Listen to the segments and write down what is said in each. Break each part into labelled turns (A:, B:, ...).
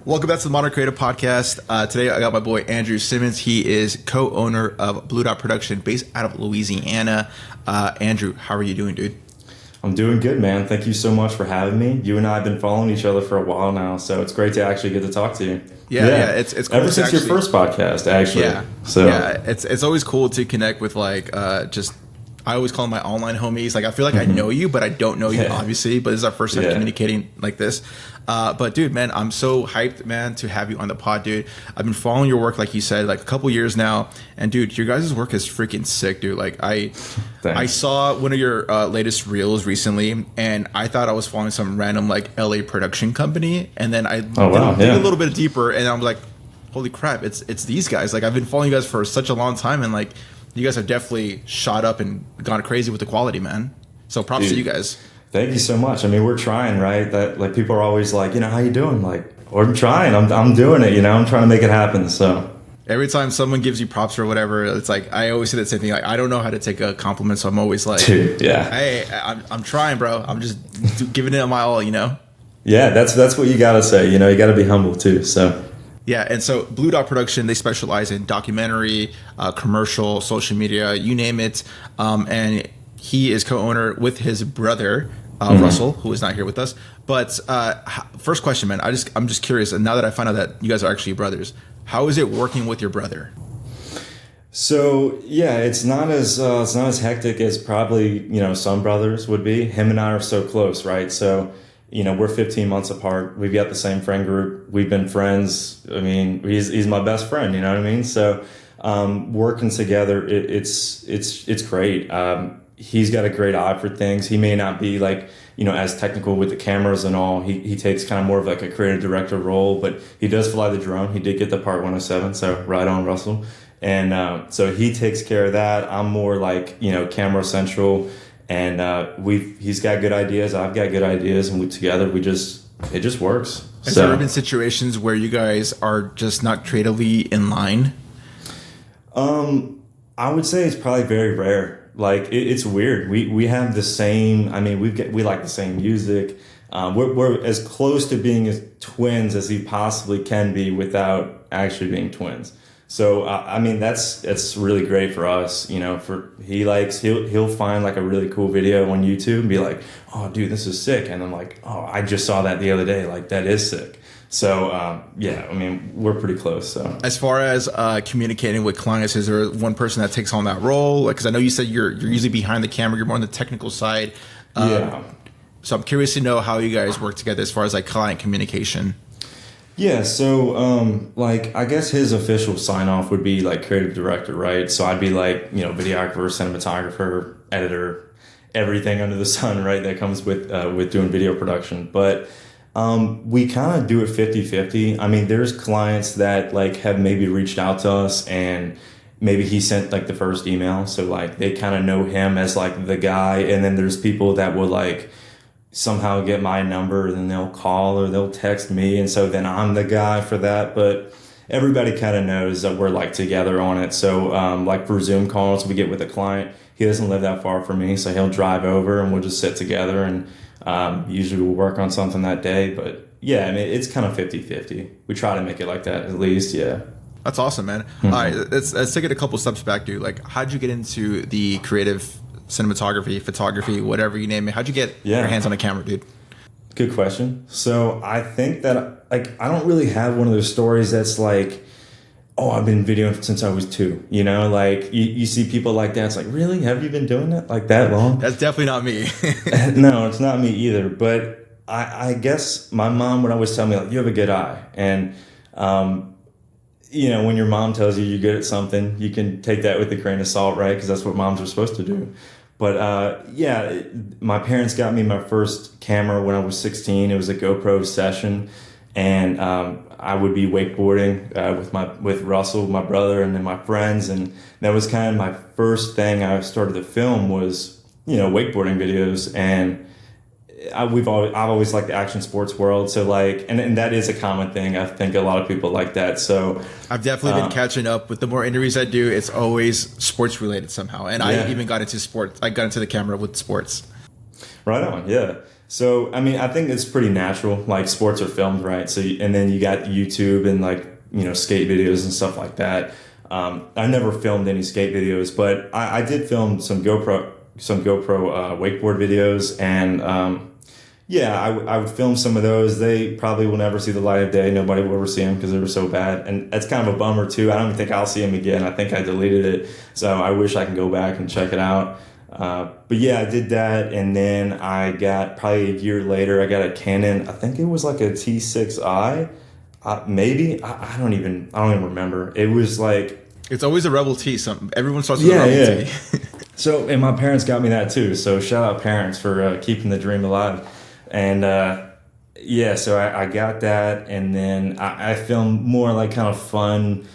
A: Welcome back to the Modern Creative Podcast. Today I got my boy Andrew Simmons. He is co-owner of Blue Dot Production based out of Louisiana. Andrew, how are you doing, dude?
B: I'm doing good, man. Thank you so much for having me. You and I have been following each other for a while now, so it's great to actually get to talk to you.
A: Yeah, it's cool.
B: Ever since your first podcast, actually.
A: It's always cool to connect with I always call them my online homies. Like, I feel like I know you, but I don't know you, obviously. But this is our first time communicating like this. But, dude, man, I'm so hyped, man, to have you on the pod, dude. I've been following your work, like you said, like a couple years now. And, dude, your guys' work is freaking sick, dude. Like, I saw one of your latest reels recently, and I thought I was following some random, like, LA production company. And then I dig a little bit deeper, and I'm like, holy crap, it's these guys. Like, I've been following you guys for such a long time, and, like, you guys have definitely shot up and gone crazy with the quality, man. So props to you guys.
B: Thank you so much. I mean, we're trying, right? That, like, people are always like, how you doing? Like, I'm trying. I'm doing it. I'm trying to make it happen. So
A: every time someone gives you props or whatever, it's like I always say the same thing. Like, I don't know how to take a compliment, so I'm always like, hey, I'm trying, bro. I'm just giving it my all,
B: Yeah, that's what you gotta say. You got to be humble too. So.
A: Yeah, and so Blue Dot Production, they specialize in documentary, commercial, social media, you name it. And he is co-owner with his brother, Russell, who is not here with us. But first question, man, I'm just curious. And now that I find out that you guys are actually brothers, how is it working with your brother?
B: So yeah, it's not as hectic as probably some brothers would be. Him and I are so close, right? So. We're 15 months apart. We've got the same friend group. We've been friends. I mean, he's my best friend. You know what I mean? So, working together, it's great. He's got a great eye for things. He may not be like, as technical with the cameras and all. He takes kind of more of like a creative director role, but he does fly the drone. He did get the Part 107, so right on, Russell. And so he takes care of that. I'm more like, camera central. And he's got good ideas. I've got good ideas, and together it just works.
A: Has there been situations where you guys are just not creatively in line?
B: I would say it's probably very rare. Like it's weird. We have the same. I mean, we like the same music. We're as close to being as twins as he possibly can be without actually being twins. So I mean that's really great for us, he'll find like a really cool video on YouTube and be like, oh dude, this is sick, and I'm like, oh, I just saw that the other day, like that is sick. So I mean we're pretty close. So
A: as far as communicating with clients, is there one person that takes on that role? Because I know you said you're usually behind the camera, you're more on the technical side. So I'm curious to know how you guys work together as far as like client communication.
B: Yeah, so I guess his official sign off would be like creative director, right? So I'd be like, videographer, cinematographer, editor, everything under the sun, right? That comes with doing video production. But we kind of do it 50-50. I mean, there's clients that like have maybe reached out to us and maybe he sent like the first email. So like they kind of know him as like the guy. And then there's people that will like somehow get my number and then they'll call or they'll text me, and so then I'm the guy for that. But everybody kind of knows that we're like together on it. So like for Zoom calls we get with a client, he doesn't live that far from me, so he'll drive over and we'll just sit together, and usually we'll work on something that day. But yeah, I mean it's kind of 50-50. We try to make it like that at least. Yeah,
A: that's awesome, man. All right, let's take it a couple steps back, dude. Like, how'd you get into the creative cinematography, photography, whatever you name it? How'd you get your hands on a camera, dude?
B: Good question. So I think that I don't really have one of those stories that's like, oh, I've been videoing since I was 2. Like you see people like that. It's like, really? Have you been doing that like that long?
A: That's definitely not me.
B: No, it's not me either. But I guess my mom would always tell me like, you have a good eye. And when your mom tells you you're good at something, you can take that with a grain of salt, right? Because that's what moms are supposed to do. But my parents got me my first camera when I was 16. It was a GoPro session, and I would be wakeboarding with Russell, my brother, and then my friends, and that was kind of my first thing I started to film was wakeboarding videos. And I've always liked the action sports world, so like, and that is a common thing. I think a lot of people like that. So
A: I've definitely been catching up with the more interviews I do. It's always sports related somehow, and I even got into sports. I got into the camera with sports.
B: Right on, yeah. So, I mean, I think it's pretty natural. Like sports are filmed, right? So, and then you got YouTube and like, skate videos and stuff like that. I never filmed any skate videos, but I did film some GoPro wakeboard videos. And, yeah, I would film some of those. They probably will never see the light of day. Nobody will ever see them because they were so bad. And that's kind of a bummer too. I don't even think I'll see them again. I think I deleted it. So I wish I can go back and check it out. But yeah, I did that, and then I got probably a year later, I got a Canon. I think it was like a T6i, maybe. I don't even remember. It was like
A: it's always a Rebel T. Everyone starts with a Rebel T.
B: So, and my parents got me that too. So shout out parents for keeping the dream alive. And yeah, so I got that, and then I filmed more like kind of fun,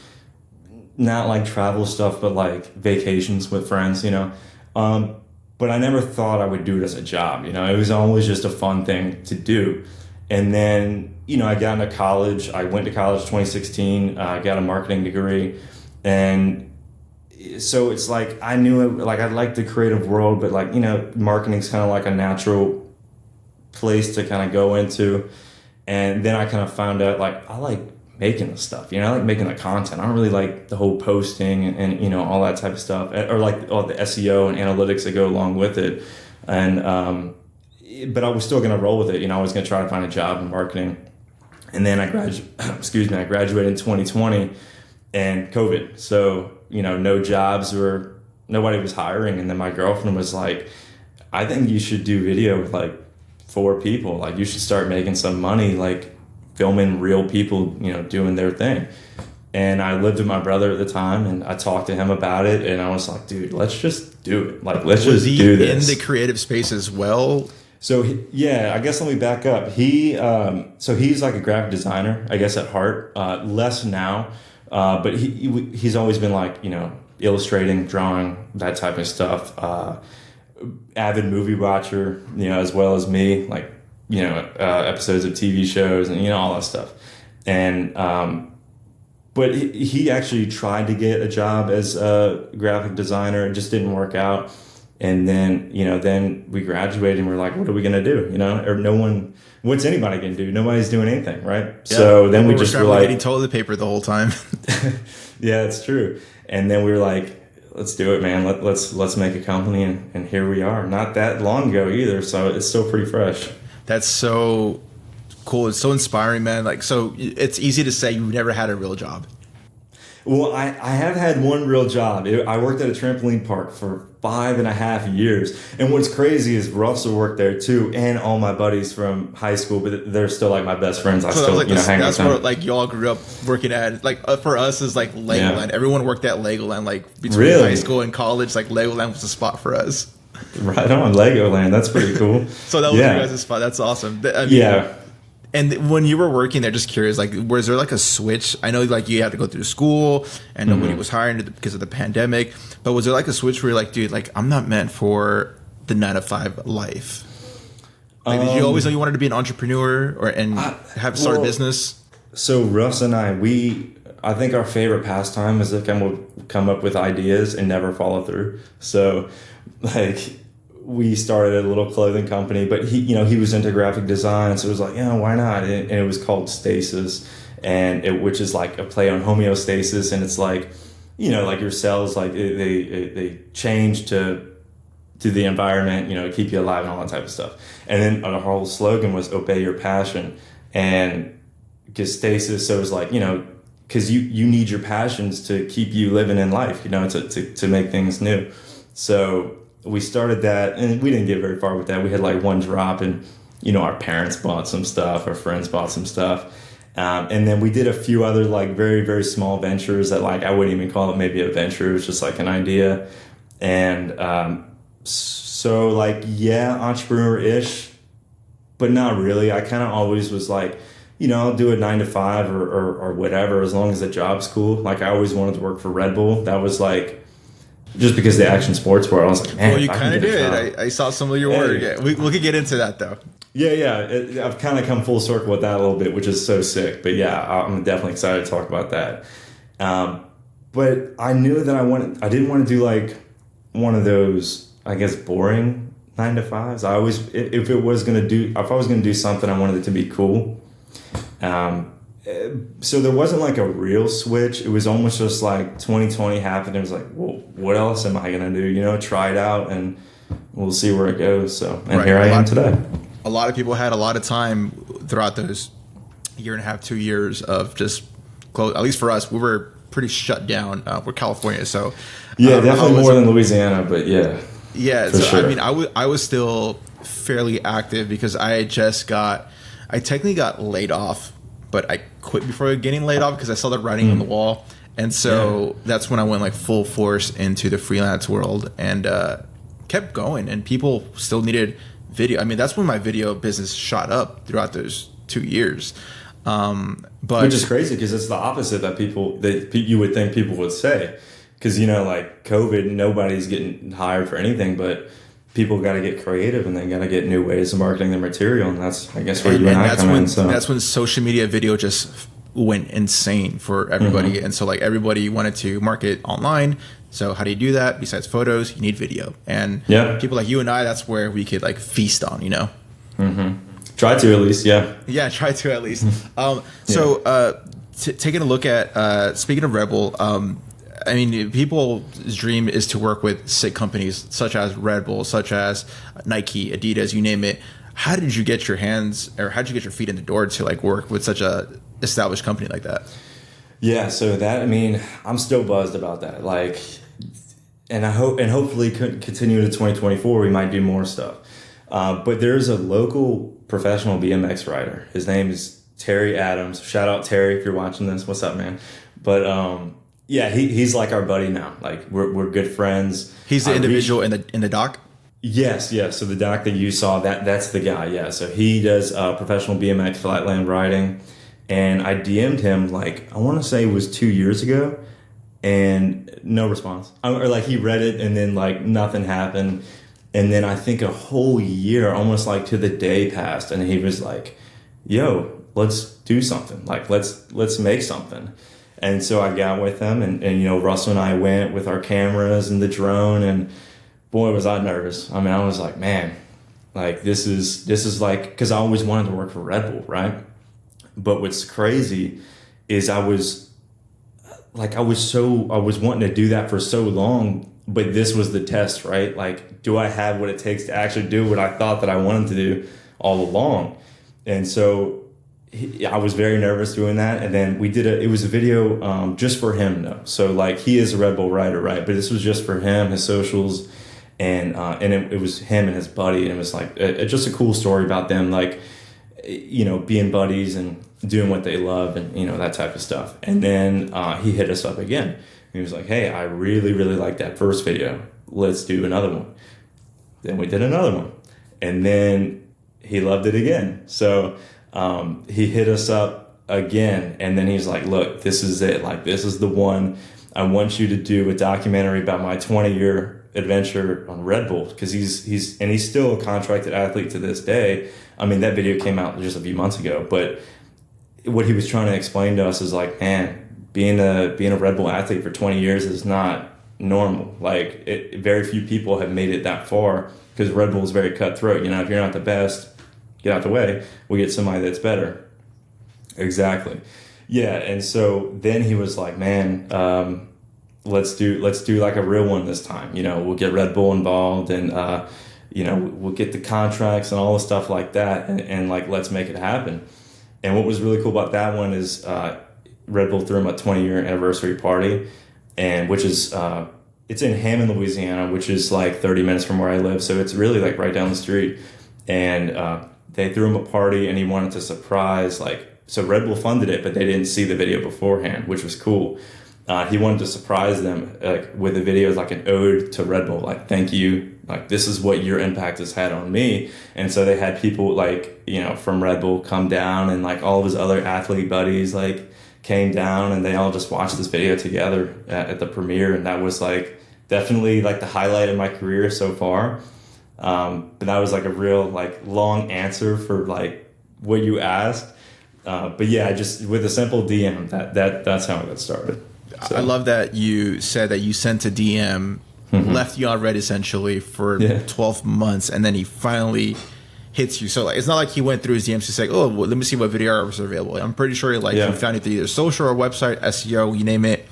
B: not like travel stuff, but like vacations with friends, but I never thought I would do it as a job. It was always just a fun thing to do. And then, I got into college. I went to college 2016. I got a marketing degree. And so it's like, I knew it, like I liked the creative world, but like, marketing's kind of like a natural place to kind of go into. And then I kind of found out like, I like making the stuff, I like making the content. I don't really like the whole posting and all that type of stuff, or like all the SEO and analytics that go along with it. And but I was still going to roll with it. I was going to try to find a job in marketing. And then I graduated in 2020 and COVID. So, no jobs, or nobody was hiring. And then my girlfriend was like, I think you should do video with like 4 people. Like you should start making some money, like filming real people, doing their thing. And I lived with my brother at the time, and I talked to him about it, and I was like, dude, let's just do it. Like, let's just do this.
A: Was he in the creative space as well?
B: So, yeah, I guess let me back up. So he's like a graphic designer, I guess, at heart. Less now, but he's always been like, illustrating, drawing, that type of stuff. Avid movie watcher, as well as me, like, episodes of TV shows and, all that stuff. And, but he actually tried to get a job as a graphic designer. It just didn't work out. And then, then we graduated and we're like, what are we going to do? Or what's anybody going to do? Nobody's doing anything. Right. Yeah. So then we just were like
A: getting toilet paper the whole time.
B: Yeah, it's true. And then we were like, let's do it, man. Let's make a company. And here we are. Not that long ago either. So it's still pretty fresh.
A: That's so cool. It's so inspiring, man. Like, so it's easy to say you've never had a real job.
B: Well, I have had one real job. I worked at a trampoline park for 5.5 years. And what's crazy is Russell worked there too, and all my buddies from high school, but they're still like my best friends. I still hang with them.
A: That's where like y'all grew up working at. Like for us is like Legoland. Yeah. Everyone worked at Legoland. Like between high school and college, like Legoland was the spot for us.
B: Right on, Legoland. That's pretty cool.
A: So that was your guys' spot. That's awesome. I mean, yeah. And when you were working there, just curious, like, was there like a switch? I know like you had to go through school and nobody was hiring because of the pandemic, but was there like a switch where you're like, dude, like I'm not meant for the 9-to-5 life? Like, did you always know you wanted to be an entrepreneur and start a business?
B: So Russ and I think our favorite pastime is to come up with ideas and never follow through. So like, we started a little clothing company, but he was into graphic design, so it was like, why not? And it was called Stasis, and which is like a play on homeostasis, and it's like, like your cells, like they change to the environment, keep you alive and all that type of stuff. And then our whole slogan was obey your passion, and because Stasis, so it was like, because you need your passions to keep you living in life, to make things new. So we started that, and we didn't get very far with that. We had like one drop, and our parents bought some stuff, our friends bought some stuff, and then we did a few other like very, very small ventures that like I wouldn't even call it maybe a venture. It was just like an idea. And so like, entrepreneur-ish, but not really. I kind of always was like, I'll do a 9-to-5 or whatever, as long as the job's cool. Like I always wanted to work for RedBull. That was like, just because the action sports world, I was like, man. Well,
A: you kind of did. I saw some of your work. Yeah, we could get into that though.
B: Yeah. I've kind of come full circle with that a little bit, which is so sick. But yeah, I'm definitely excited to talk about that. But I knew that I didn't want to do like one of those, I guess, boring 9 to 5s. I always, if I was gonna do something, I wanted it to be cool. So there wasn't like a real switch. It was almost just like 2020 happened. It was like, well, what else am I gonna do? You know, try it out and we'll see where it goes. So, and here I am today.
A: A lot of people had a lot of time throughout those year and a half, 2 years of just close. At least for us, we were pretty shut down. We're California, so
B: yeah, definitely more than Louisiana, but yeah.
A: Yeah, so sure. I mean, I was still fairly active because I technically got laid off, but I quit before getting laid off because I saw the writing on the wall. And so that's when I went like full force into the freelance world and kept going. And people still needed video. I mean, that's when my video business shot up throughout those 2 years. But
B: which is crazy because it's the opposite that you would think people would say. Because, you know, like COVID, nobody's getting hired for anything, but people got to get creative and they got to get new ways of marketing their material. And that's, I guess, where you and I come in. So
A: that's when social media video just went insane for everybody. And so like everybody wanted to market online. So how do you do that? Besides photos, you need video. And people like you and I, that's where we could like feast on, you know?
B: Try to at least, yeah.
A: Yeah, try to at least. So taking a look at, speaking of RedBull, I mean, people's dream is to work with sick companies such as RedBull, such as Nike, Adidas, you name it. How did you get your feet in the door to like work with such a established company like that?
B: Yeah, so that, I mean, I'm still buzzed about that. Like, and hopefully continue to 2024, we might do more stuff. But there's a local professional BMX rider. His name is Terry Adams. Shout out Terry if you're watching this. What's up, man? But yeah, he's like our buddy now. Like we're good friends.
A: He's the individual in the doc?
B: Yes. So the doc that you saw, that's the guy. Yeah. So he does professional BMX flatland riding, and I DM'd him like I want to say it was 2 years ago, and no response. Or like he read it and then like nothing happened, and then I think a whole year, almost like to the day passed, and he was like, "Yo, let's do something. Like let's make something." And so I got with him and you know, Russell and I went with our cameras and the drone, and boy, was I nervous. I mean, I was like, man, like this is like, because I always wanted to work for RedBull, right? But what's crazy is I was wanting to do that for so long, but this was the test, right? Like, do I have what it takes to actually do what I thought that I wanted to do all along? And so I was very nervous doing that, and then it was a video just for him though. So like he is a RedBull rider, right? But this was just for him, his socials, and it was him and his buddy, and it was like just a cool story about them, like, you know, being buddies and doing what they love and, you know, that type of stuff. And then he hit us up again. He was like, "Hey, I really, really liked that first video. Let's do another one." Then we did another one, and then he loved it again. So he hit us up again, and then he's like, "Look, this is it. Like, this is the one. I want you to do a documentary about my 20-year adventure on RedBull," because he's still a contracted athlete to this day. I mean, that video came out just a few months ago, but what he was trying to explain to us is like, man, being a RedBull athlete for 20 years is not normal. Like, very few people have made it that far because RedBull is very cutthroat. You know, if you're not the best, get out the way. We get somebody that's better. Exactly. Yeah. And so then he was like, man, let's do like a real one this time. You know, we'll get RedBull involved, and you know, we'll get the contracts and all the stuff like that, and like, let's make it happen. And what was really cool about that one is RedBull threw him a 20-year anniversary party, and which is it's in Hammond, Louisiana, which is like 30 minutes from where I live. So it's really like right down the street. And they threw him a party, and he wanted to surprise, like, so RedBull funded it, but they didn't see the video beforehand, which was cool. He wanted to surprise them like with a video, like an ode to RedBull, like, thank you, like, this is what your impact has had on me. And so they had people like, you know, from RedBull come down, and like all of his other athlete buddies like came down, and they all just watched this video together at the premiere. And that was like definitely like the highlight of my career so far. But that was like a real like long answer for like what you asked. But yeah, just with a simple DM, that's how it got started. So.
A: I love that you said that you sent a DM left you on red essentially for 12 months, and then he finally hits you. So like, it's not like he went through his DMs to say, oh, well, let me see what videographers are available. I'm pretty sure he found it through either social or website, SEO, you name it.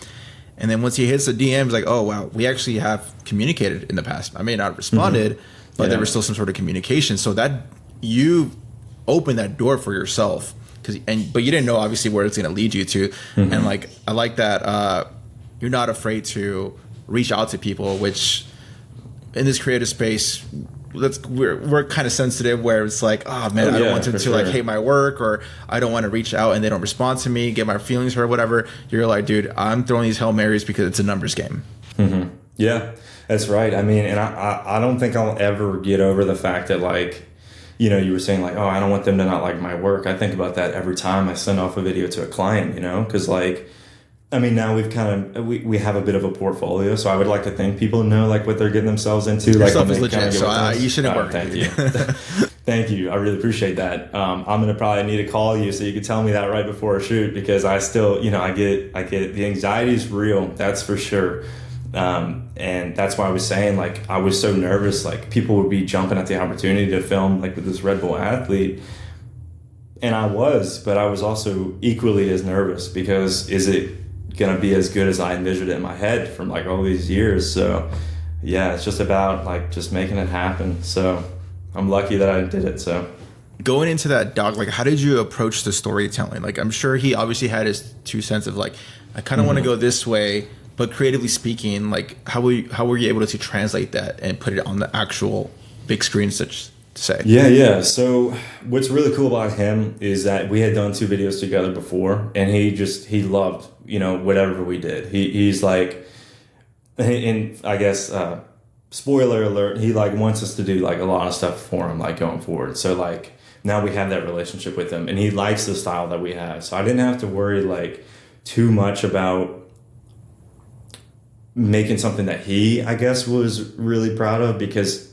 A: And then once he hits the DMs, like, oh wow, we actually have communicated in the past. I may not have responded, but there was still some sort of communication. So that you opened that door for yourself, but you didn't know obviously where it's going to lead you to. And like, I like that you're not afraid to reach out to people, which in this creative space, we're kind of sensitive, where it's like, oh man, I don't want them to like hate my work, or I don't want to reach out and they don't respond to me, get my feelings hurt, whatever. You're like, dude, I'm throwing these Hail Marys because it's a numbers game.
B: Yeah, that's right. I mean, and I don't think I'll ever get over the fact that, like, you know, you were saying like, oh, I don't want them to not like my work. I think about that every time I send off a video to a client, you know, because like, I mean, now we have a bit of a portfolio, so I would like to think people know like what they're getting themselves into.
A: Your
B: like
A: stuff is legit, so you shouldn't worry.
B: Thank you. Thank you. I really appreciate that. I'm going to probably need to call you so you can tell me that right before a shoot, because I still, you know, I get the anxiety is real. That's for sure. And that's why I was saying, like, I was so nervous, like people would be jumping at the opportunity to film like with this RedBull athlete. And I was, but I was also equally as nervous, because is it going to be as good as I envisioned it in my head from like all these years? So yeah, it's just about like just making it happen. So I'm lucky that I did it. So
A: going into that doc, like, how did you approach the storytelling? Like, I'm sure he obviously had his 2 cents of like, I kind of want to go this way, but creatively speaking, like, how were you able to translate that and put it on the actual big screen, such to say?
B: Yeah. So what's really cool about him is that we had done 2 videos together before, and he loved, you know, whatever we did. He's like, and I guess, spoiler alert, he like wants us to do like a lot of stuff for him, like going forward. So like now we have that relationship with him, and he likes the style that we have. So I didn't have to worry like too much about making something that he, I guess, was really proud of, because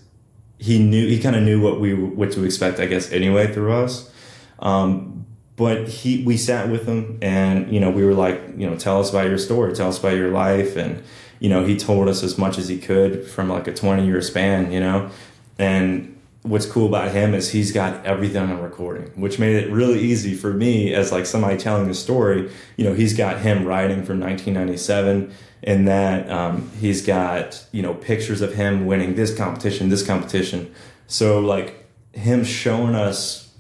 B: he kind of knew what to expect, I guess, anyway, through us. But we sat with him, and, you know, we were like, you know, tell us about your story, tell us about your life. And, you know, he told us as much as he could from like a 20-year span, you know. And what's cool about him is he's got everything on recording, which made it really easy for me as like somebody telling the story. You know, he's got him writing from 1997, and that he's got, you know, pictures of him winning this competition. So like him showing us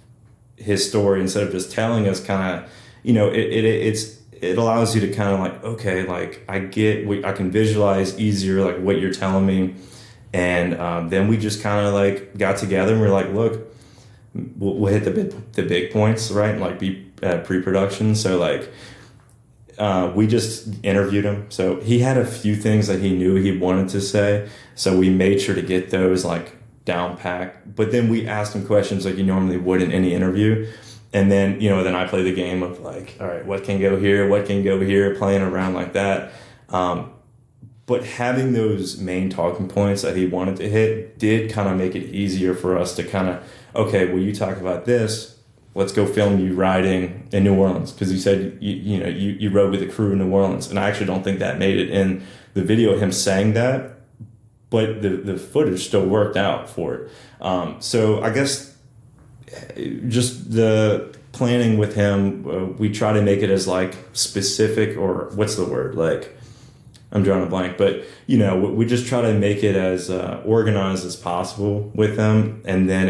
B: his story instead of just telling us, kind of, you know, it allows you to kind of like, okay, like I can visualize easier like what you're telling me. And then we just kind of like got together and we're like, look, we'll hit the big points, right? Like pre-production. So like we just interviewed him. So he had a few things that he knew he wanted to say. So we made sure to get those like down packed. But then we asked him questions like you normally would in any interview. And then, you know, then I play the game of like, all right, what can go here, playing around like that. But having those main talking points that he wanted to hit did kind of make it easier for us to kind of, okay, well, you talk about this, let's go film you riding in New Orleans. Because you said, you rode with a crew in New Orleans. And I actually don't think that made it in the video, him saying that. But the footage still worked out for it. So I guess just the planning with him, we try to make it as like specific, or what's the word? Like, I'm drawing a blank, but you know, we just try to make it as organized as possible with him. And then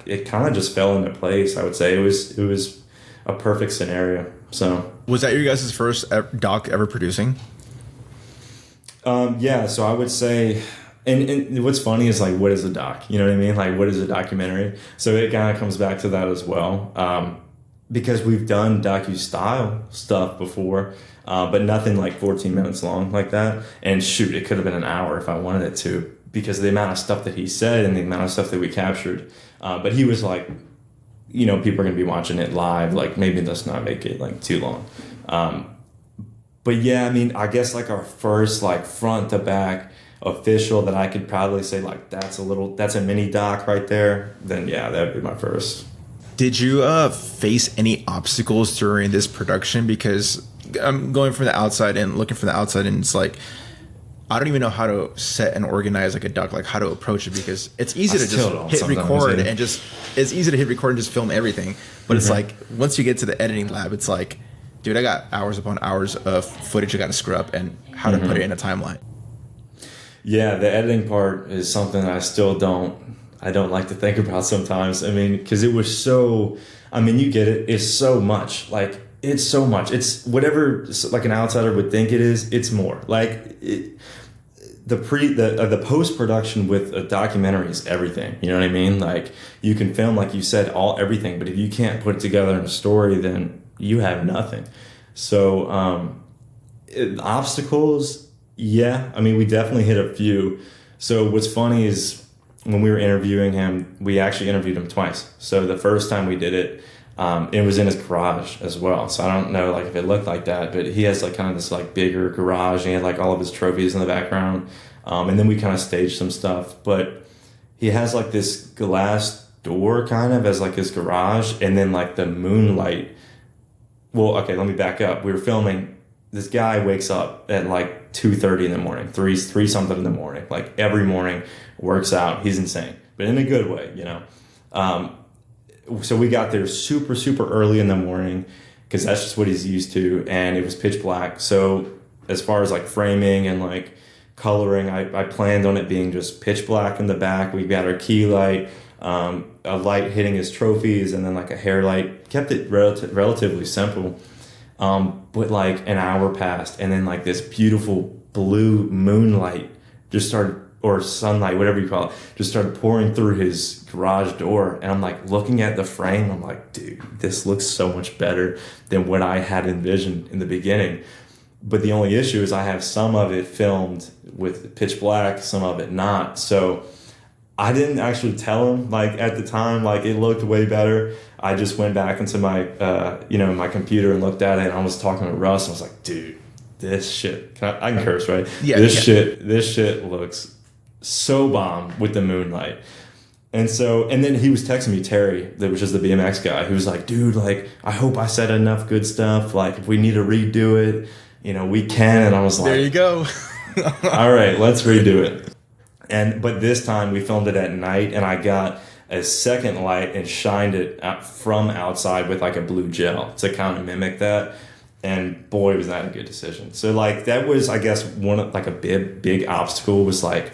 B: it kind of just fell into place. I would say it was a perfect scenario. So
A: was that your guys' first doc ever producing?
B: Yeah. So I would say. And what's funny is like, what is a doc? You know what I mean? Like, what is a documentary? So it kind of comes back to that as well. Because we've done docu-style stuff before, but nothing like 14 minutes long like that. And shoot, it could have been an hour if I wanted it to, because of the amount of stuff that he said and the amount of stuff that we captured. But he was like, you know, people are going to be watching it live. Like, maybe let's not make it like too long. But yeah, I mean, I guess like our first like front to back official that I could probably say like that's a mini doc right there, then yeah, that would be my first.
A: Did you face any obstacles during this production? Because I'm going from the outside and looking from the outside, and it's like I don't even know how to set and organize like a doc, like how to approach it, because it's easy to just hit record and it's easy to hit record and just film everything. But it's like, once you get to the editing lab, it's like, dude, I got hours upon hours of footage I got to screw up and how to put it in a timeline.
B: Yeah, the editing part is something that I don't like to think about sometimes. I mean, because it was so, I mean, you get it. It's so much. Like, it's so much. It's whatever like an outsider would think it is. It's more. Like, the post-production with a documentary is everything. You know what I mean? Like, you can film, like you said, everything. But if you can't put it together in a story, then you have nothing. So, obstacles, yeah. I mean, we definitely hit a few. So what's funny is, when we were interviewing him, we actually interviewed him twice. So the first time we did it, it was in his garage as well. So I don't know like if it looked like that, but he has like kind of this like bigger garage, and he had like all of his trophies in the background. And then we kind of staged some stuff, but he has like this glass door kind of as like his garage, and then like the moonlight. Well, okay, let me back up. We were filming. This guy wakes up at like 2:30 in the morning, three something in the morning, like every morning, works out. He's insane, but in a good way, you know. So we got there super, super early in the morning because that's just what he's used to, and it was pitch black. So as far as like framing and like coloring, I planned on it being just pitch black in the back. We got our key light, a light hitting his trophies, and then like a hair light. Kept it relatively simple. But like an hour passed, and then like this beautiful blue moonlight just started, or sunlight, whatever you call it, just started pouring through his garage door. And I'm like looking at the frame, I'm like, dude, this looks so much better than what I had envisioned in the beginning. But the only issue is I have some of it filmed with pitch black, some of it not. So I didn't actually tell him like at the time, like it looked way better. I just went back into my, my computer and looked at it, and I was talking to Russ, and I was like, dude, this shit, I can curse, right?
A: Yeah.
B: This shit looks so bomb with the moonlight. And then he was texting me, Terry, that was just the BMX guy. He was like, dude, like, I hope I said enough good stuff. Like, if we need to redo it, we can. And I was like,
A: there you go.
B: All right, let's redo it. But this time we filmed it at night, and I got a second light and shined it out from outside with like a blue gel to kind of mimic that. And boy, was that a good decision. So like that was, I guess, one of like a big obstacle was like,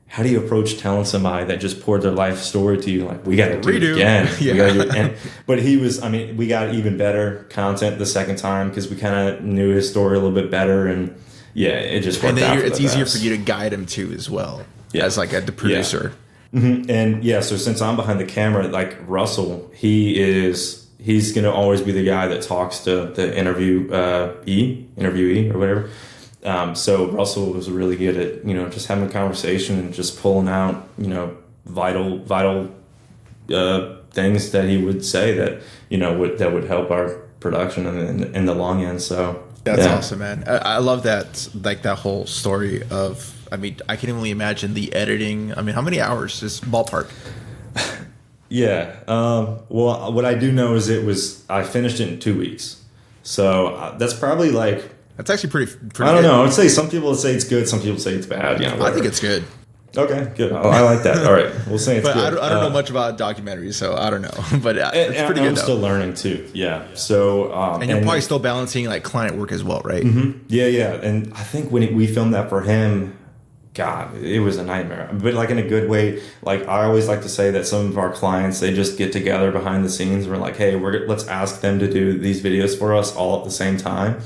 B: how do you approach telling somebody that just poured their life story to you, like, we got to do it again. Yeah. But we got even better content the second time because we kind of knew his story a little bit better, and yeah, it just worked out. And
A: it's easier for you to guide him too as well, as like the producer.
B: Yeah. Mm-hmm. And yeah, so since I'm behind the camera, like Russell, he's gonna always be the guy that talks to the interviewee or whatever. So Russell was really good at, just having a conversation and just pulling out, vital things that he would say that, that would help our production in the long end. So
A: that's awesome, man. I love that, like that whole story of, I can only imagine the editing. How many hours is ballpark?
B: Yeah. Well, what I do know is I finished it in 2 weeks. So that's probably like,
A: that's actually pretty
B: I don't know. I would say some people would say it's good. Some people say it's bad.
A: I think it's good.
B: Okay, good. I like that. All right. We'll say it's
A: but
B: good.
A: I don't know much about documentaries, so I don't know. But it's pretty good.
B: I'm still learning too. Yeah. So
A: and you're probably still balancing like client work as well, right?
B: Mm-hmm. Yeah. And I think when we filmed that for him, God, it was a nightmare. But like in a good way. Like I always like to say that some of our clients, they just get together behind the scenes. We're like, hey, let's ask them to do these videos for us all at the same time.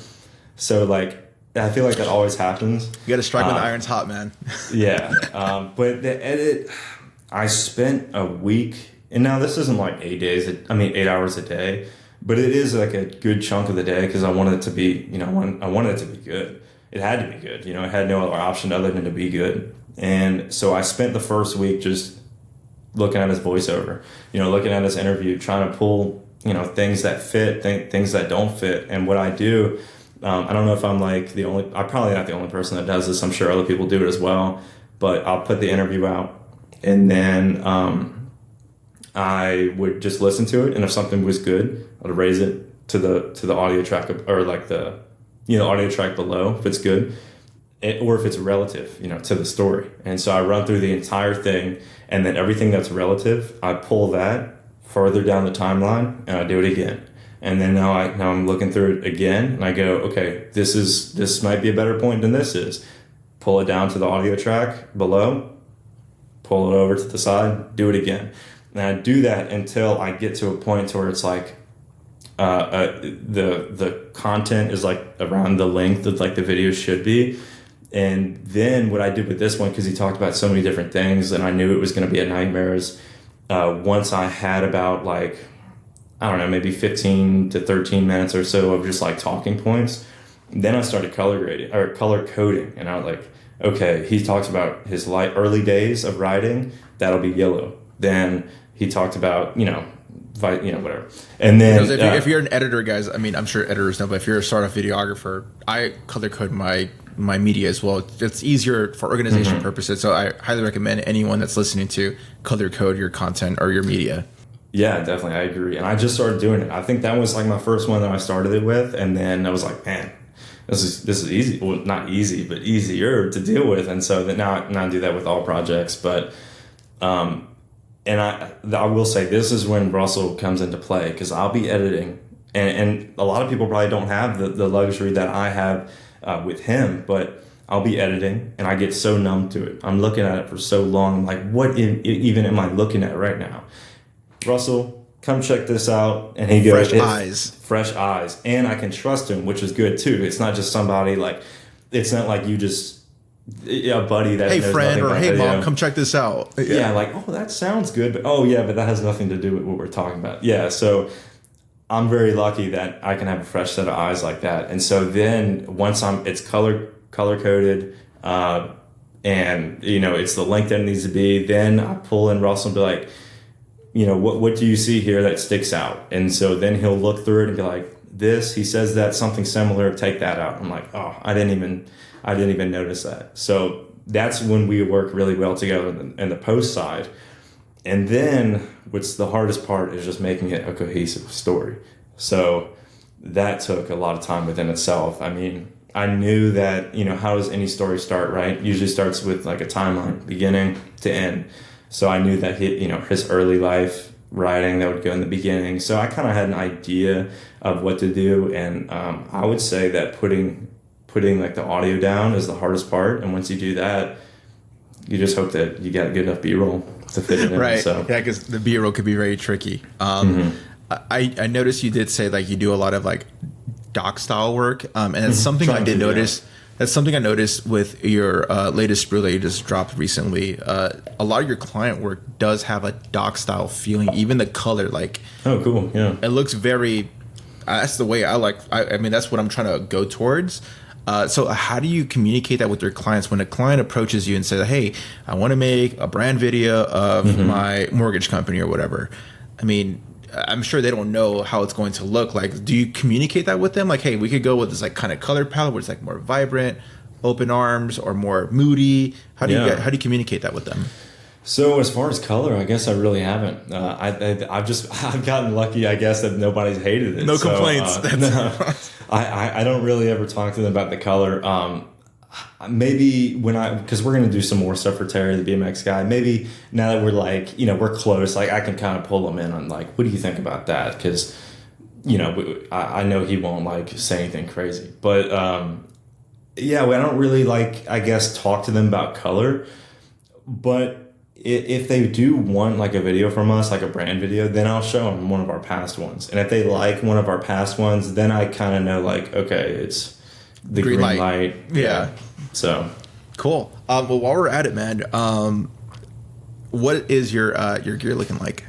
B: So like, I feel like that always happens. You
A: got to strike when the iron's hot, man.
B: Yeah. But the edit, I spent a week, and now this isn't like 8 hours a day, but it is like a good chunk of the day because I wanted it to be, I wanted it to be good. It had to be good. It had no other option other than to be good. And so I spent the first week just looking at his voiceover, looking at his interview, trying to pull, things that fit, things that don't fit. And what I do, I don't know if I'm like I'm probably not the only person that does this. I'm sure other people do it as well, but I'll put the interview out and then I would just listen to it. And if something was good, I'd raise it to the audio track or like the, audio track below if it's good. or if it's relative, to the story. And so I run through the entire thing, and then everything that's relative, I pull that further down the timeline and I do it again. And then now I'm looking through it again and I go, okay, this might be a better point than this is. Pull it down to the audio track below, pull it over to the side, do it again. And I do that until I get to a point where it's like the content is like around the length that like the video should be. And then what I did with this one, because he talked about so many different things and I knew it was going to be a nightmare, is once I had about like, I don't know, maybe 15 to 13 minutes or so of just like talking points, then I started color coding. And I was like, okay, he talks about his early days of writing, that'll be yellow. Then he talked about, whatever. And then
A: if you're an editor, guys, I mean, I'm sure editors know, but if you're a startup videographer, I color code my media as well. It's easier for organization purposes. So I highly recommend anyone that's listening to color code your content or your media.
B: Yeah, definitely. I agree. And I just started doing it. I think that was like my first one that I started it with. And then I was like, man, this is easy. Well, not easy, but easier to deal with. And so that now I do that with all projects. But, and I will say this is when Russell comes into play, because I'll be editing and a lot of people probably don't have the luxury that I have with him, but I'll be editing and I get so numb to it. I'm looking at it for so long. I'm like, what even am I looking at right now? Russell, come check this out. And he goes, fresh eyes. And I can trust him, which is good too. It's not just somebody like, it's not like you just, a buddy that,
A: hey friend, or hey mom, come check this out.
B: Yeah, like, oh, that sounds good. But but that has nothing to do with what we're talking about. Yeah, so I'm very lucky that I can have a fresh set of eyes like that. And so then once it's color coded, and it's the length that it needs to be, then I pull in Russell and be like, what do you see here that sticks out? And so then he'll look through it and be like, this, he says that, something similar, take that out. I'm like, oh, I didn't even notice that. So that's when we work really well together in the post side. And then what's the hardest part is just making it a cohesive story. So that took a lot of time within itself. I mean, I knew that, how does any story start, right? Usually starts with like a timeline, beginning to end. So I knew that his early life writing, that would go in the beginning. So I kind of had an idea of what to do. And I would say that putting like the audio down is the hardest part. And once you do that, you just hope that you got good enough B-roll to fit it in.
A: Right.
B: So.
A: Yeah, because the B-roll could be very tricky. I noticed you did say like you do a lot of like doc style work. And that's something I did notice. Yeah. That's something I noticed with your latest sprue that you just dropped recently. A lot of your client work does have a doc style feeling, even the color. Like,
B: oh, cool. Yeah.
A: It looks very, that's the way I like, I mean, that's what I'm trying to go towards. So how do you communicate that with your clients when a client approaches you and says, hey, I want to make a brand video of my mortgage company or whatever? I mean, I'm sure they don't know how it's going to look like. Do you communicate that with them? Like, hey, we could go with this like kind of color palette where it's like more vibrant, open arms, or more moody. How do you communicate that with them?
B: So as far as color, I guess I really haven't. I've gotten lucky, I guess, that nobody's hated it.
A: No complaints.
B: I don't really ever talk to them about the color. Maybe because we're going to do some more stuff for Terry, the BMX guy, maybe now that we're like, we're close, like I can kind of pull him in on like, what do you think about that? Because, I know he won't like say anything crazy, but I don't really like, I guess, talk to them about color. But if they do want like a video from us, like a brand video, then I'll show them one of our past ones. And if they like one of our past ones, then I kind of know like, okay, it's the green light.
A: Yeah.
B: So
A: cool. Well, while we're at it, man, what is your gear looking like?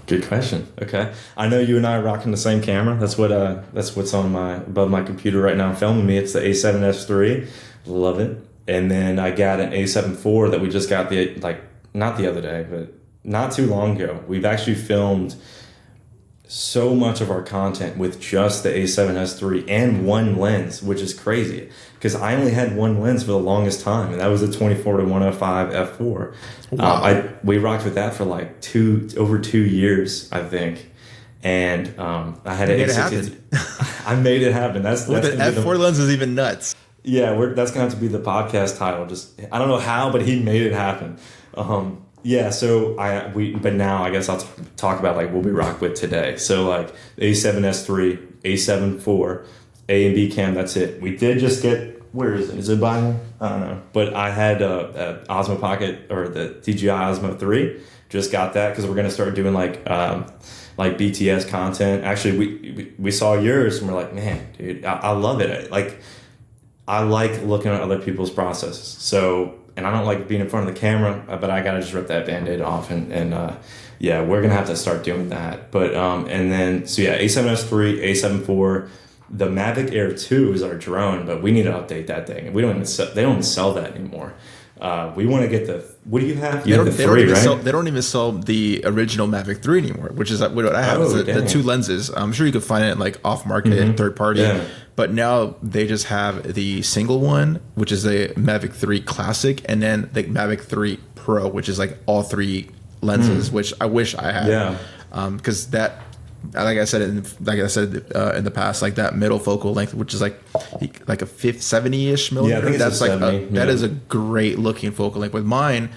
B: Good question. Okay, I know you and I are rocking the same camera. That's what's on above my computer right now filming me. It's the A7S III. Love it. And then I got an A7 IV that we just got not the other day, but not too long ago. We've actually filmed so much of our content with just the A7S III and one lens, which is crazy because I only had one lens for the longest time, and that was a 24-105 f4.
A: Wow.
B: We rocked with that for like over 2 years, I think. And I had an A6. I made it happen. That's
A: with an f4 lens is even nuts.
B: Yeah, that's gonna have to be the podcast title. Just I don't know how, but he made it happen. Yeah, so but now I guess I'll talk about like what we rock with today. So like A7S III, A7 IV, A and B cam. That's it. We did just get, where is it? Is it by? I don't know. But I had a Osmo Pocket, or the DJI Osmo 3. Just got that because we're gonna start doing like BTS content. Actually, we saw yours and we're like, man, dude, I love it. I like looking at other people's processes. So, and I don't like being in front of the camera, but I gotta just rip that Band-Aid off, and yeah, we're gonna have to start doing that. But and then so yeah, A7S III, A7 IV, the Mavic Air 2 is our drone, but we need to update that thing. They don't even sell that anymore. We want to get what do you have? You have the 3, right?
A: They don't even sell the original Mavic 3 anymore, which is what I have. The 2 lenses. I'm sure you could find it like off market, third party. Yeah. But now they just have the single one, which is the Mavic 3 Classic, and then the Mavic 3 Pro, which is like all 3 lenses, which I wish I had. Yeah. Because that, like I said in the past, like that middle focal length, which is like a 70-ish millimeter.
B: Yeah, I think
A: that's like
B: 70,
A: that is a great looking focal length. With mine,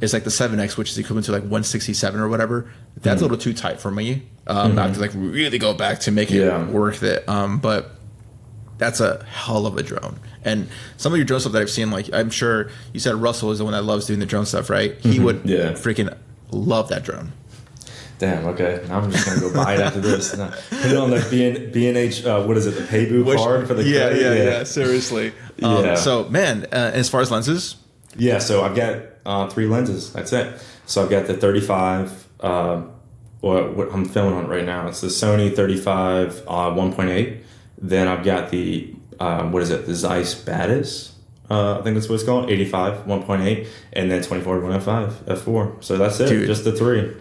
A: it's like the 7X, which is equivalent to like 167 or whatever. That's a little too tight for me. I have to like really go back to make it worth it. But that's a hell of a drone. And some of your drone stuff that I've seen, like I'm sure you said Russell is the one that loves doing the drone stuff, right? He would freaking love that drone.
B: Damn, okay. Now I'm just going to go buy it after this. Put it on the B&H, what is it, the Paybu card for the credit?
A: Yeah, seriously. So, man, as far as lenses?
B: Yeah, so I've got 3 lenses. That's it. So I've got the 35, what I'm filming on it right now. It's the Sony 35 1.8. Then I've got the, the Zeiss Batis. I think that's what it's called, 85 1.8, and then 24 105 f4. So that's it, just the 3.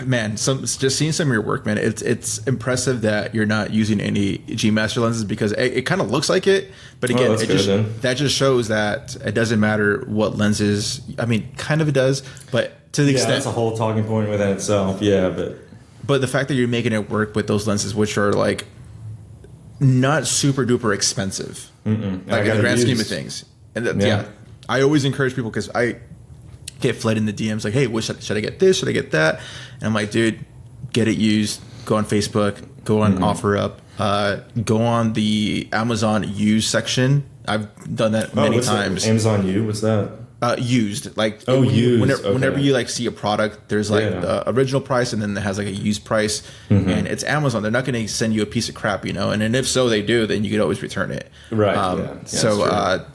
A: Man, just seeing some of your work, man, it's impressive that you're not using any G Master lenses, because it kind of looks like it, but again, that just shows that it doesn't matter what lenses. I mean, kind of it does, but to the extent
B: that's a whole talking point within itself. Yeah,
A: but the fact that you're making it work with those lenses, which are like not super duper expensive, like in the grand scheme of things, and I always encourage people, because I get flooded in the DMs like, hey, should I get this? Should I get that? And I'm like, dude, get it used. Go on Facebook. Go on OfferUp. Go on the Amazon used section. I've done that many times.
B: Amazon U? What's that?
A: Used. Like
B: used.
A: Whenever you like see a product, there's like the original price, and then it has like a used price. And it's Amazon. They're not going to send you a piece of crap, and then if so they do, then you could always return it.
B: Right.
A: So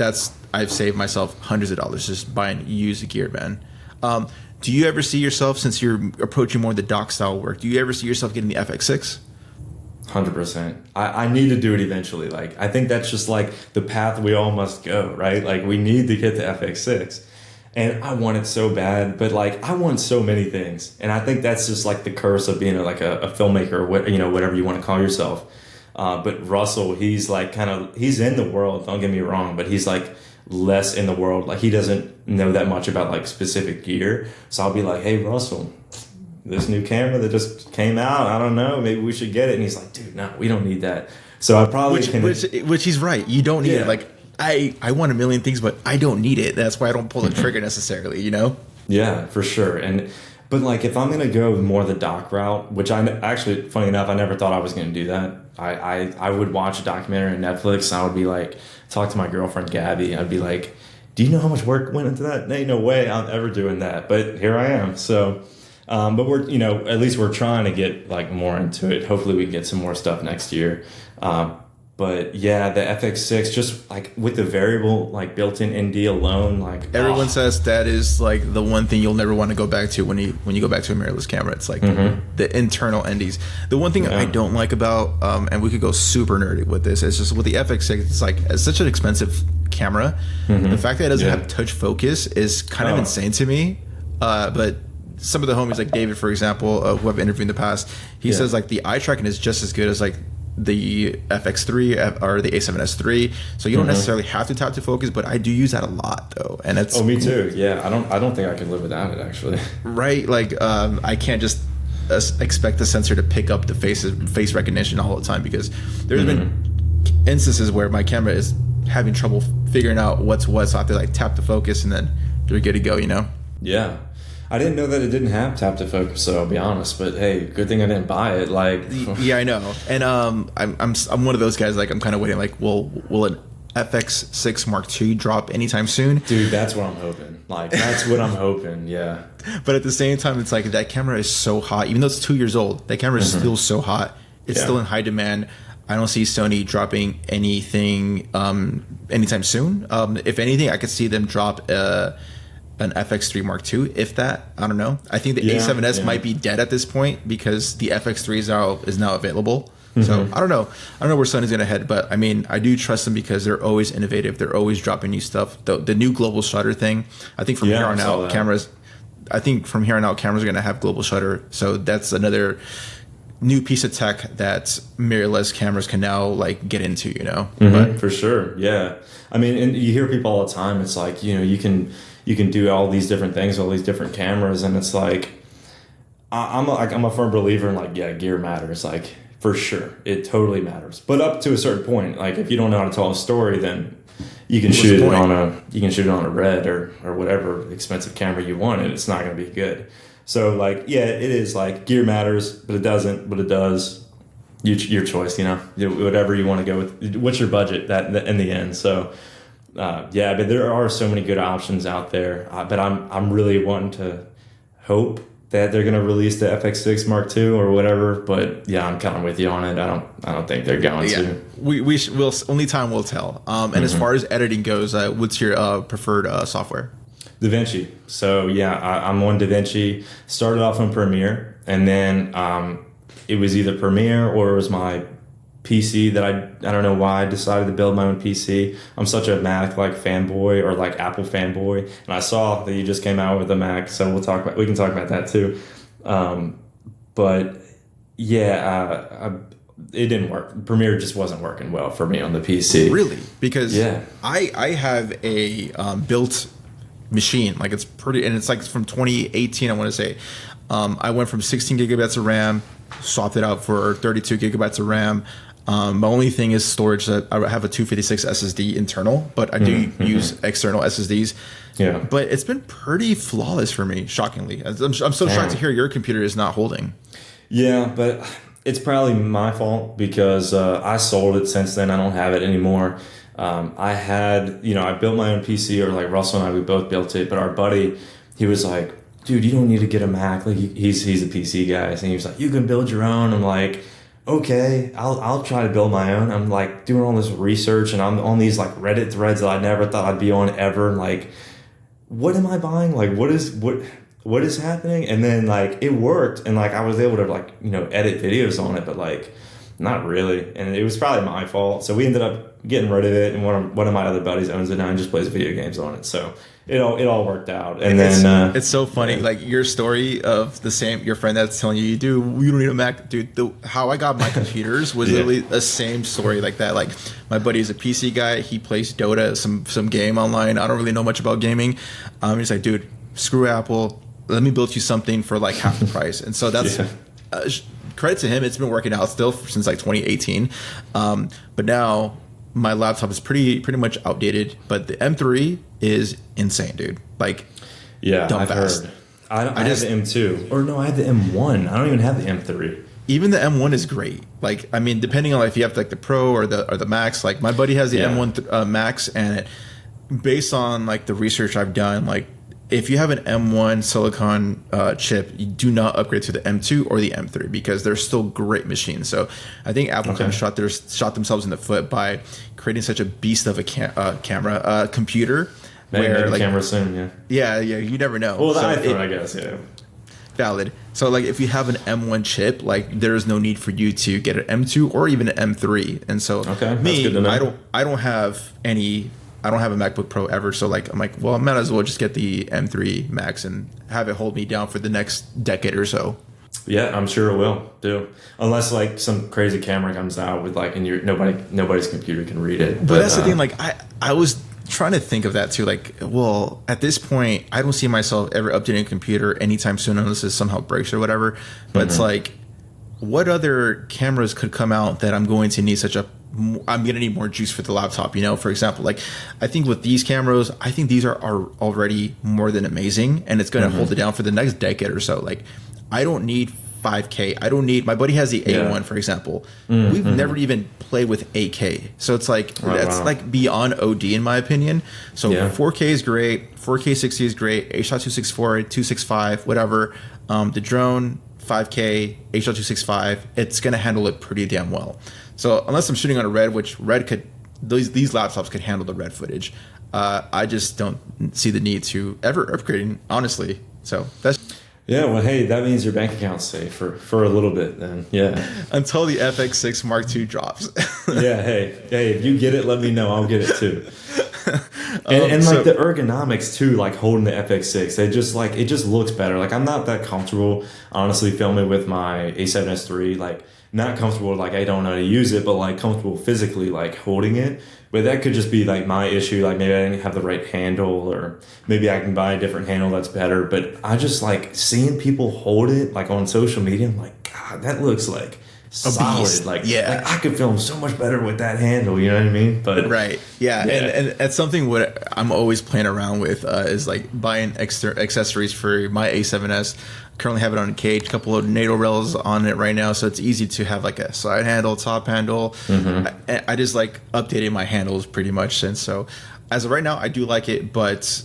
A: I've saved myself hundreds of dollars just buying used gear, man. Do you ever see yourself, since you're approaching more the doc style work, do you ever see yourself getting the FX6?
B: 100%. I need to do it eventually. Like, I think that's just like the path we all must go, right? Like, we need to get the FX6. And I want it so bad, but like, I want so many things. And I think that's just like the curse of being a filmmaker, or whatever you want to call yourself. But Russell, he's like he's in the world, don't get me wrong, but he's like less in the world. Like, he doesn't know that much about like specific gear. So I'll be like, hey, Russell, this new camera that just came out, I don't know, maybe we should get it. And he's like, dude, no, we don't need that. So I probably
A: which he's right. You don't need it. Like, I want a million things, but I don't need it. That's why I don't pull the trigger necessarily,
B: Yeah, for sure. But like, if I'm going to go more the doc route, which I actually, funny enough, I never thought I was going to do that. I would watch a documentary on Netflix, and I would be like, talk to my girlfriend, Gabby. I'd be like, do you know how much work went into that? Ain't no way I'm ever doing that. But here I am. So, but we're, at least we're trying to get like more into it. Hopefully we can get some more stuff next year. But yeah, the FX6, just like with the variable, like built-in ND alone, like
A: everyone says that is like the one thing you'll never want to go back to when you go back to a mirrorless camera. It's like the internal NDs. The one thing I don't like about, and we could go super nerdy with this, is just with the FX6, it's such an expensive camera. The fact that it doesn't have touch focus is kind of insane to me. But some of the homies, like David, for example, who I've interviewed in the past, he says like the eye tracking is just as good as like the FX3 or the A7S III, so you don't necessarily have to tap to focus, but I do use that a lot though, and it's
B: me too. Yeah, I don't think I could live without it actually.
A: Right, like I can't just expect the sensor to pick up the face recognition all the time, because there's been instances where my camera is having trouble figuring out what's what. So I have to like tap the focus and then you're good to go, you know?
B: Yeah. I didn't know that it didn't have tap to focus, so I'll be honest. But hey, good thing I didn't buy it. Like,
A: yeah, I know. And I'm one of those guys. Like, I'm kind of waiting. Like, will an FX6 Mark II drop anytime soon?
B: Dude, that's what I'm hoping. Like, that's what I'm hoping. Yeah.
A: But at the same time, it's like that camera is so hot. Even though it's 2 years old, that camera is still so hot. It's still in high demand. I don't see Sony dropping anything anytime soon. If anything, I could see them drop an FX3 Mark II, if that. I don't know. I think the A7S might be dead at this point because the FX3 is now available. So I don't know. I don't know where Sony's going to head, but I mean, I do trust them because they're always innovative. They're always dropping new stuff. The new global shutter thing. I think from here on out, cameras are going to have global shutter. So that's another new piece of tech that mirrorless cameras can now like get into, you know.
B: But, for sure. Yeah. I mean, and you hear people all the time. It's like, you know, you can do all these different things, all these different cameras, and it's like I'm a firm believer in like, yeah, gear matters, like for sure, it totally matters. But up to a certain point, like if you don't know how to tell a story, then you can shoot it on a Red or whatever expensive camera you want, and it's not going to be good. So like, yeah, it is like gear matters, but it doesn't. But it does. Your choice, you know, whatever you want to go with. What's your budget? That in the end, so. Yeah, but there are so many good options out there. But I'm really wanting to hope that they're going to release the FX6 Mark II or whatever. But yeah, I'm kind of with you on it. I don't think they're going to.
A: We'll only time will tell. And as far as editing goes, what's your preferred software?
B: DaVinci. So yeah, I'm on DaVinci. Started off on Premiere, and then it was either Premiere or it was my PC that I don't know why I decided to build my own PC. I'm such a Mac like fanboy or like Apple fanboy, and I saw that you just came out with a Mac, so we can talk about that too. But yeah, it didn't work. Premiere just wasn't working well for me on the PC.
A: Really? Because I have a built machine, like it's pretty, and it's like from 2018. I want to say I went from 16 gigabytes of RAM, swapped it out for 32 gigabytes of RAM. My only thing is storage. That I have a 256 SSD internal, but I do use external SSDs. Yeah, but it's been pretty flawless for me. Shockingly, I'm so shocked to hear your computer is not holding.
B: Yeah, but it's probably my fault because I sold it since then. I don't have it anymore. I built my own PC, or like Russell and I, we both built it. But our buddy, he was like, dude, you don't need to get a Mac. Like he's a PC guy, and he was like, you can build your own. I'm like, okay, I'll try to build my own. I'm like doing all this research, and I'm on these like Reddit threads that I never thought I'd be on ever. And like, what am I buying? Like, what is happening? And then like it worked, and like I was able to like, you know, edit videos on it, but like not really. And it was probably my fault. So we ended up getting rid of it, and one of my other buddies owns it now and just plays video games on it. So it all worked out. And then
A: it's so funny, like your story of your friend that's telling you, dude, you don't need a Mac, dude. How I got my computers was literally the same story like that. Like my buddy is a PC guy, he plays Dota, some game online. I don't really know much about gaming. He's like, dude, screw Apple, let me build you something for like half the price. And so that's credit to him. It's been working out still since like 2018. But now my laptop is pretty much outdated, but the M3 is insane, dude. Like,
B: I've
A: fast.
B: heard. I have the M2, or no, I have the M1. I don't even have the M3.
A: Even the M1 is great. Like, I mean, depending on if you have like the Pro or the Max. Like, my buddy has the M1 Max, and based on like the research I've done, like if you have an M1 silicon chip, you do not upgrade to the M2 or the M3 because they're still great machines. So I think Apple kind of shot themselves in the foot by creating such a beast of a computer.
B: Maybe like camera soon,
A: yeah, you never know.
B: Well, the iPhone, I guess,
A: valid. So like if you have an M1 chip, like there's no need for you to get an M2 or even an M3. And so
B: that's good to know.
A: I don't have a MacBook Pro ever, so like I'm like, well, I might as well just get the M3 Max and have it hold me down for the next decade or so.
B: Yeah, I'm sure it will do, unless like some crazy camera comes out with like, and nobody's computer can read it.
A: But that's the thing. Like I was trying to think of that too. Like, well, at this point, I don't see myself ever updating a computer anytime soon unless it somehow breaks or whatever. But it's like, what other cameras could come out that I'm going to need such a I'm gonna need more juice for the laptop. For example, like I think with these cameras, I think these are already more than amazing, and it's gonna hold it down for the next decade or so. Like I don't need 5K. I don't need. My buddy has the A1, for example. We've never even played with 8K, so it's like that's like beyond OD in my opinion. So 4K is great. 4K 60 is great. H.264, 265, whatever. The drone 5K, H.265. It's gonna handle it pretty damn well. So unless I'm shooting on a Red, which Red could, these laptops could handle the Red footage. I just don't see the need to ever upgrading, honestly. So that's.
B: Yeah, well, hey, that means your bank account's safe for a little bit then. Yeah.
A: Until the FX6 Mark II drops.
B: Yeah, hey, if you get it, let me know. I'll get it too. And like the ergonomics too, like holding the FX6, it just looks better. Like I'm not that comfortable, honestly, filming with my A7S III. Like not comfortable, like I don't know how to use it, but like comfortable physically, like holding it. But that could just be like my issue. Like maybe I didn't have the right handle, or maybe I can buy a different handle that's better. But I just like seeing people hold it like on social media. I'm like, God, that looks like solid. Like I could film so much better with that handle. You know what I mean? But
A: right, yeah. And that's something what I'm always playing around with is like buying extra accessories for my A7S. Currently have it on a cage, a couple of NATO rails on it right now, so it's easy to have like a side handle, top handle. I just like updating my handles pretty much since. So as of right now, I do like it, but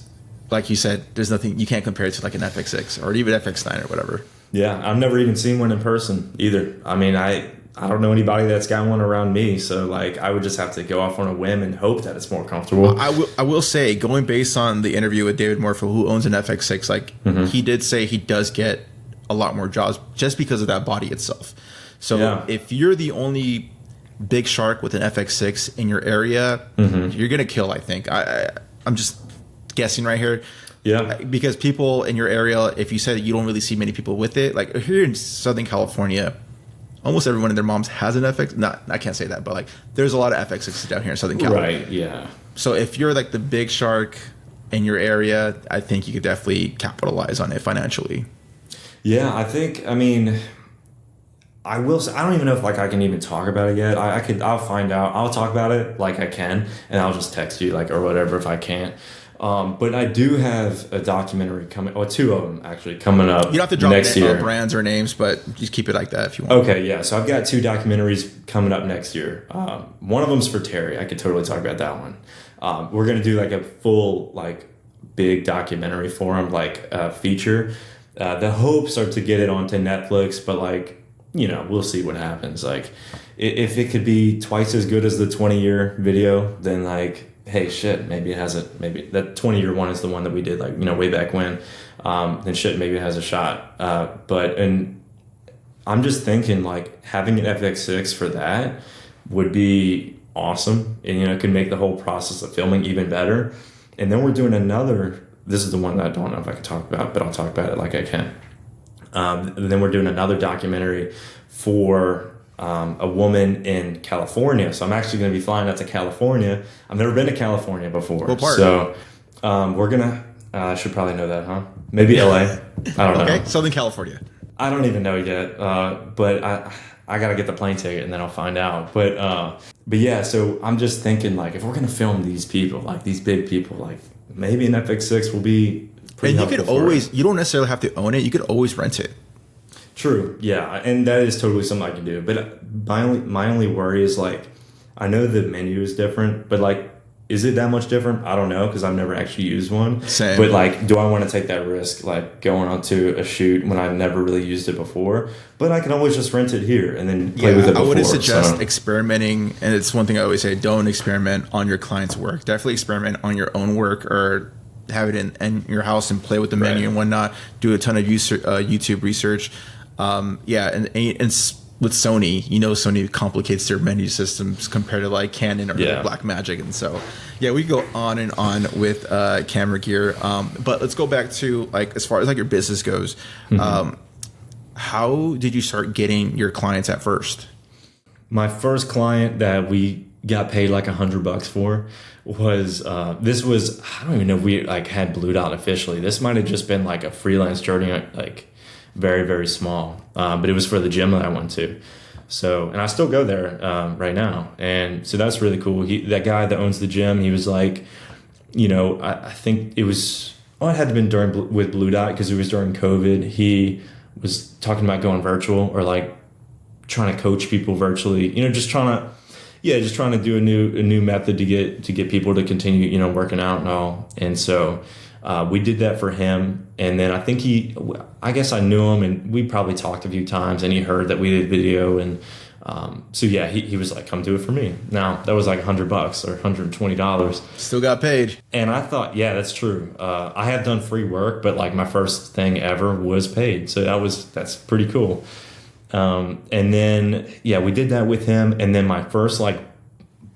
A: like you said, there's nothing, you can't compare it to like an FX6 or even FX9 or whatever.
B: Yeah, I've never even seen one in person either. I mean, I don't know anybody that's got one around me, so like I would just have to go off on a whim and hope that it's more comfortable.
A: I will say, going based on the interview with David Morpho, who owns an FX6, like he did say he does get a lot more jobs just because of that body itself. So if you're the only big shark with an FX6 in your area, you're gonna kill. I think I'm just guessing right here.
B: Yeah,
A: because people in your area, if you said you don't really see many people with it, like here in Southern California, almost everyone and their moms has an FX. Not, I can't say that, but like there's a lot of FX6s down here in Southern California.
B: Right. Yeah.
A: So if you're like the big shark in your area, I think you could definitely capitalize on it financially.
B: Yeah, I mean, I will say, I don't even know if like I can even talk about it yet. I'll find out. I'll talk about it like I can, and I'll just text you like or whatever if I can't. But I do have a documentary coming, or two of them actually coming up. You don't have to drop next year.
A: Brands or names, but just keep it like that if you want.
B: Okay, yeah. So I've got two documentaries coming up next year. One of them's for Terry. I could totally talk about that one. We're gonna do like a full like big documentary for him, like feature. The hopes are to get it onto Netflix, but like, we'll see what happens. Like if it could be twice as good as the 20-year video, then like, hey, shit, maybe it has maybe that 20-year one is the one that we did like, way back when, then shit, maybe it has a shot. And I'm just thinking like having an FX6 for that would be awesome. And, it could make the whole process of filming even better. And then we're doing this is the one that I don't know if I can talk about, but I'll talk about it like I can. Then we're doing another documentary for a woman in California. So I'm actually going to be flying out to California. I've never been to California before.
A: What part?
B: So we're going to, I should probably know that, huh? Maybe LA. I don't know.
A: Okay, Southern California.
B: I don't even know yet, but I got to get the plane ticket and then I'll find out. But yeah, so I'm just thinking like if we're going to film these people, like these big people, like maybe an FX6 will be pretty helpful. And
A: you don't necessarily have to own it. You could always rent it.
B: True. Yeah. And that is totally something I can do. But my only worry is like, I know the menu is different, but like, is it that much different? I don't know because I've never actually used one.
A: Same.
B: But like, do I want to take that risk, like going onto a shoot when I've never really used it before? But I can always just rent it here and then play with it before.
A: I wouldn't suggest experimenting. And it's one thing I always say, don't experiment on your client's work. Definitely experiment on your own work or have it in your house and play with the menu and whatnot. Do a ton of YouTube research. And with Sony, Sony complicates their menu systems compared to like Canon or Blackmagic, and so we go on and on with camera gear. But let's go back to like as far as like your business goes. How did you start getting your clients at first?
B: My first client that we got paid like $100 for was this was, I don't even know if we like had Blue Dot officially. This might have just been like a freelance journey, like very, very small. But it was for the gym that I went to. So, and I still go there right now. And so that's really cool. That guy that owns the gym, he was like, you know, I think it was, it had to have been with Blue Dot because it was during COVID. He was talking about going virtual or like trying to coach people virtually, you know, just trying to do a new method to get people to continue, you know, working out and all. And so we did that for him. And then I guess I knew him and we probably talked a few times and he heard that we did video. And so yeah, he was like, come do it for me. Now that was like $100 or $120.
A: Still got paid.
B: And I thought, yeah, that's true. I have done free work, but like my first thing ever was paid. So that's pretty cool. And then, yeah, we did that with him. And then my first like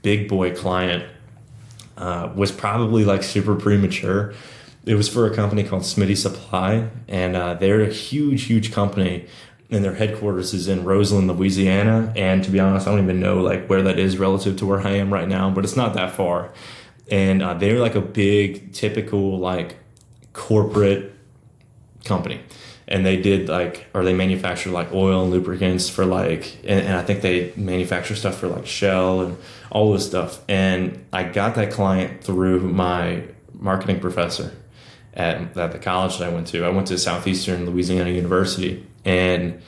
B: big boy client was probably like super premature. It was for a company called Smitty Supply, and they're a huge company, and their headquarters is in Roseland, Louisiana. And to be honest, I don't even know like where that is relative to where I am right now, but it's not that far. And they're like a big, typical like corporate company. And they they manufacture like oil and lubricants for like, and I think they manufacture stuff for like Shell and all this stuff. And I got that client through my marketing professor at the college that I went to. I went to Southeastern Louisiana University, and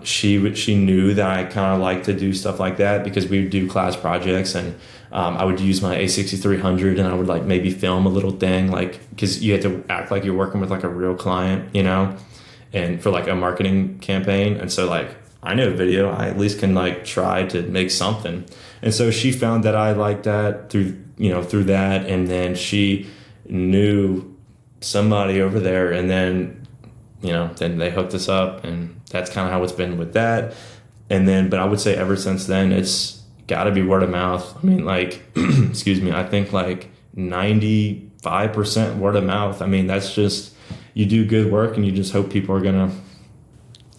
B: she knew that I kind of like to do stuff like that because we would do class projects, and I would use my A6300 and I would like maybe film a little thing, like, because you had to act like you're working with like a real client, you know, and for like a marketing campaign. And so like I know video, I at least can like try to make something. And so she found that I liked that through that, and then she knew somebody over there, and then then they hooked us up, and that's kind of how it's been with that. And then, but I would say ever since then, it's got to be word of mouth. I mean, like, excuse me, I think like 95% word of mouth. I mean, that's just, you do good work and you just hope people are going to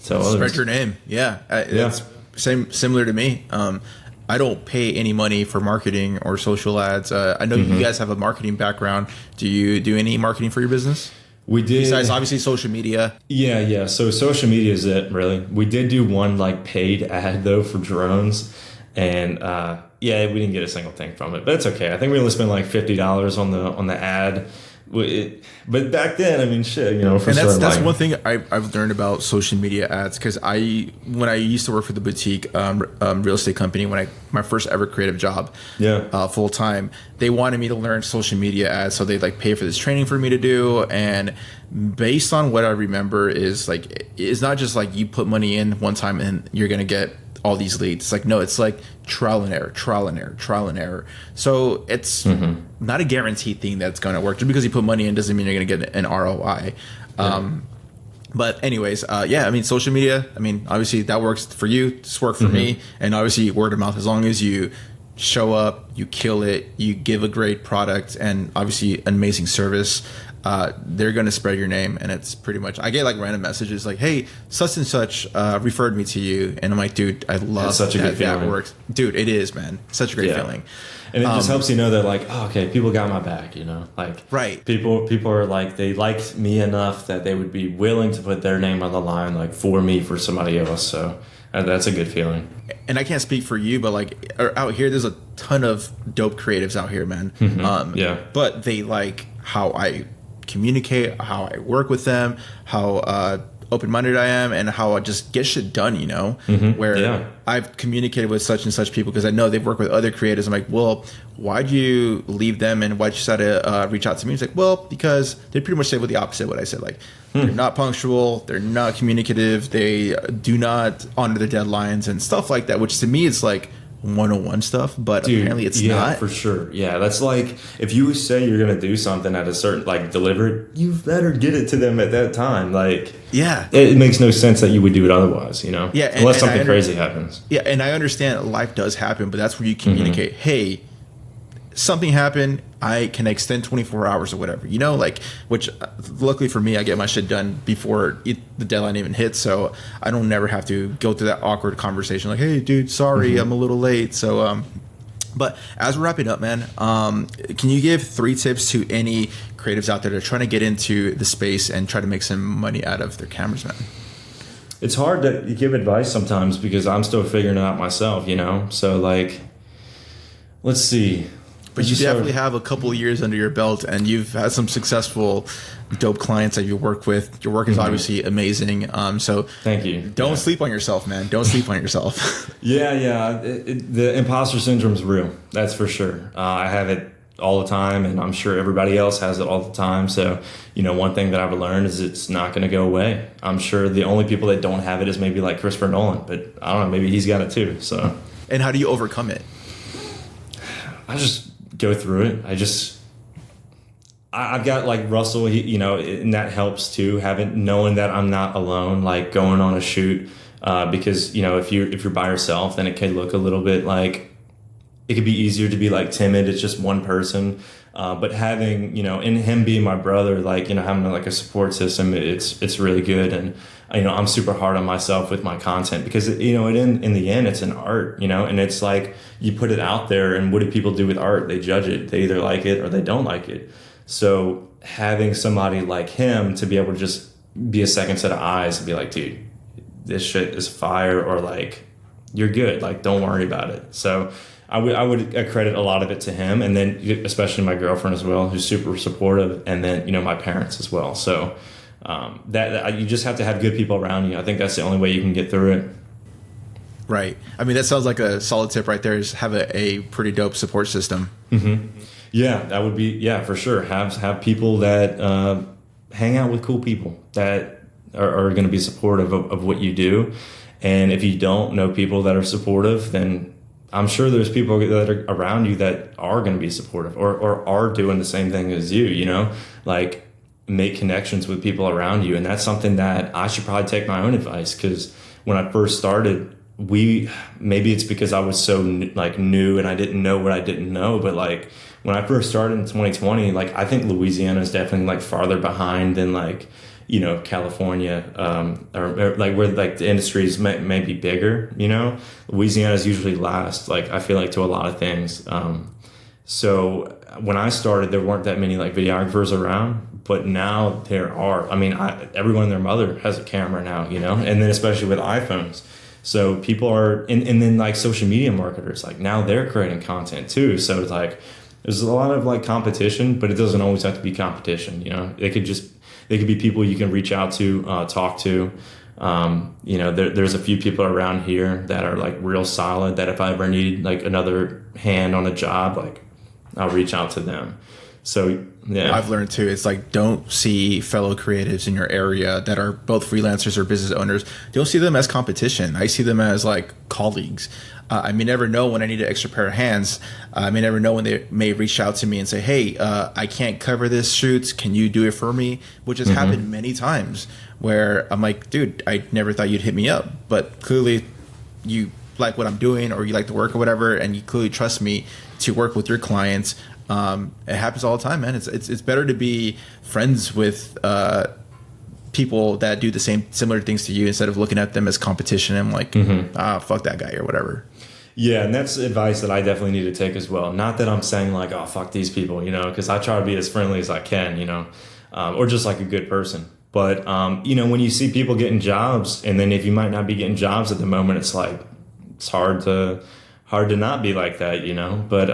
B: tell others.
A: Spread your name. Yeah. It's similar to me. I don't pay any money for marketing or social ads. I know you guys have a marketing background. Do you do any marketing for your business?
B: We did.
A: Besides obviously social media.
B: Yeah. So social media is it, really. We did do one like paid ad though for drones, and we didn't get a single thing from it, but it's okay. I think we only spent like $50 on the ad. But back then, I mean, shit, for
A: and
B: sure.
A: That's one thing I've learned about social media ads, because when I used to work for the boutique real estate company, my first ever creative job, full time, they wanted me to learn social media ads, so they like pay for this training for me to do. And based on what I remember, is like, it's not just like you put money in one time and you're gonna get all these leads. It's like, no, it's like trial and error. So it's not a guaranteed thing that's going to work. Just because you put money in doesn't mean you're going to get an ROI. But anyways, I mean, social media, I mean, obviously that works for you. It's worked for me. And obviously word of mouth, as long as you show up, you kill it, you give a great product, and obviously an amazing service, they're going to spread your name. And it's pretty much, I get like random messages like, hey, such and such referred me to you. And I'm like, dude, I love that works. Dude, it is, man. Such a great feeling.
B: And it just helps you know that like, oh, okay, people got my back, like
A: right.
B: People are like, they liked me enough that they would be willing to put their name on the line, like for me, for somebody else. So that's a good feeling.
A: And I can't speak for you, but like out here, there's a ton of dope creatives out here, man. But they like how I communicate, how I work with them, how open-minded I am, and how I just get shit done, where I've communicated with such and such people because I know they've worked with other creators. I'm like, well, why'd you leave them and why'd you decide to reach out to me? It's like, well, because they pretty much say the opposite of what I said. Like, they're not punctual, they're not communicative, they do not honor their deadlines and stuff like that, which to me is like 101 stuff, but apparently it's not.
B: For sure. Yeah, that's like, if you say you're gonna do something at a certain, like, deliver it, you better get it to them at that time. Like, it makes no sense that you would do it otherwise, unless something crazy happens.
A: And I understand life does happen, but that's where you communicate, hey, something happened, I can extend 24 hours or whatever, which luckily for me, I get my shit done before the deadline even hits. So I don't never have to go through that awkward conversation like, hey, dude, sorry, I'm a little late. So, but as we're wrapping up, man, can you give 3 tips to any creatives out there that are trying to get into the space and try to make some money out of their cameras, man?
B: it's hard to give advice sometimes because I'm still figuring it out myself, you know? So like, let's see.
A: But you definitely have a couple of years under your belt, and you've had some successful, dope clients that you work with. Your work is obviously amazing. So
B: thank you.
A: Don't sleep on yourself, man. Don't sleep on yourself.
B: Yeah. The imposter syndrome is real. That's for sure. I have it all the time, and I'm sure everybody else has it all the time. So, you know, one thing that I've learned is it's not going to go away. I'm sure the only people that don't have it is maybe like Christopher Nolan, but I don't know, maybe he's got it too. So,
A: and how do you overcome it?
B: I just go through it. I've got like Russell, you know, and that helps too, knowing that I'm not alone, like going on a shoot, because, you know, if you're by yourself, then it can look a little bit like, it could be easier to be like timid. It's just one person. But having, you know, and him being my brother, like, you know, having like a support system, it's really good. And, you know, I'm super hard on myself with my content because, you know, in the end, it's an art, you know, and it's like you put it out there, and what do people do with art? They judge it. They either like it or they don't like it. So having somebody like him to be able to just be a second set of eyes and be like, dude, this shit is fire, or like, you're good. Like, don't worry about it. So I would credit a lot of it to him, and then especially my girlfriend as well, who's super supportive, and then, you know, my parents as well. So that you just have to have good people around you. I think that's the only way you can get through it.
A: Right. I mean, that sounds like a solid tip right there, is have a pretty dope support system.
B: Mm-hmm. Yeah, that would be, yeah, for sure. Have people that hang out with cool people that are going to be supportive of what you do. And if you don't know people that are supportive, then I'm sure there's people that are around you that are going to be supportive or are doing the same thing as you know, like make connections with people around you. And that's something that I should probably take my own advice, because when I first started, maybe it's because I was so like new and I didn't know what I didn't know. But like when I first started in 2020, like I think Louisiana is definitely like farther behind than like, you know, California, or like where like the industries may be bigger, you know. Louisiana is usually last, like I feel like, to a lot of things. So when I started, there weren't that many like videographers around, but now there are. I mean, everyone and their mother has a camera now, you know, and then especially with iPhones. So people are, and then like social media marketers, like now they're creating content too. So it's like, there's a lot of like competition, but it doesn't always have to be competition, you know. They could be people you can reach out to, talk to. You know, there's a few people around here that are like real solid, that if I ever need like another hand on a job, like I'll reach out to them. So yeah,
A: I've learned too, it's like, don't see fellow creatives in your area that are both freelancers or business owners. Don't see them as competition. I see them as like colleagues. I may never know when I need an extra pair of hands. I may never know when they may reach out to me and say, hey, I can't cover this shoot. Can you do it for me? Which has happened many times, where I'm like, dude, I never thought you'd hit me up. But clearly you like what I'm doing, or you like the work or whatever, and you clearly trust me to work with your clients. It happens all the time, man. It's better to be friends with people that do the similar things to you, instead of looking at them as competition and like, fuck that guy or whatever.
B: Yeah, and that's advice that I definitely need to take as well. Not that I'm saying like, oh, fuck these people, you know, because I try to be as friendly as I can, you know, or just like a good person. But, you know, when you see people getting jobs, and then if you might not be getting jobs at the moment, it's like, it's hard to not be like that, you know. But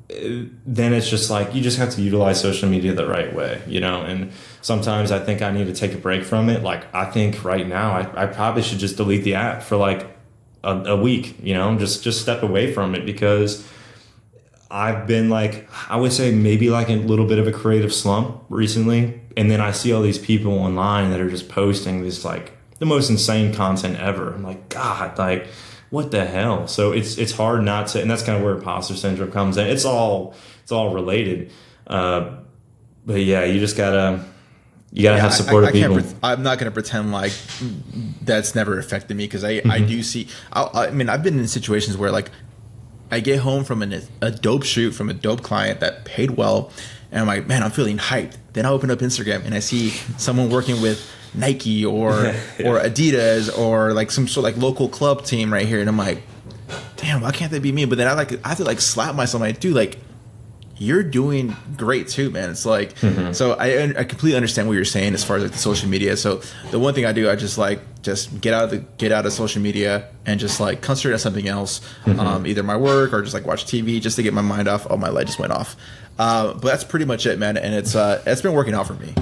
B: then it's just like, you just have to utilize social media the right way, you know. And sometimes I think I need to take a break from it. Like, I think right now I probably should just delete the app for like a week, you know, just step away from it, because I've been like, I would say maybe like a little bit of a creative slump recently. And then I see all these people online that are just posting this like the most insane content ever. I'm like, God, like, what the hell? So it's hard not to, and that's kind of where imposter syndrome comes in. It's all related. But yeah, you just gotta have supportive people.
A: I'm not gonna pretend like that's never affected me, because I do see. I mean, I've been in situations where like I get home from a dope shoot from a dope client that paid well, and I'm like, man, I'm feeling hyped. Then I open up Instagram and I see someone working with Nike or Adidas or like some sort of like local club team right here, and I'm like, damn, why can't that be me? But then I have to like slap myself. I'm like, dude, like, you're doing great too, man. It's like, so I completely understand what you're saying as far as like the social media. So the one thing I do, I just get out of social media and just like concentrate on something else, either my work or just like watch TV just to get my mind off. Oh, my light just went off. But that's pretty much it, man. And it's been working out for me.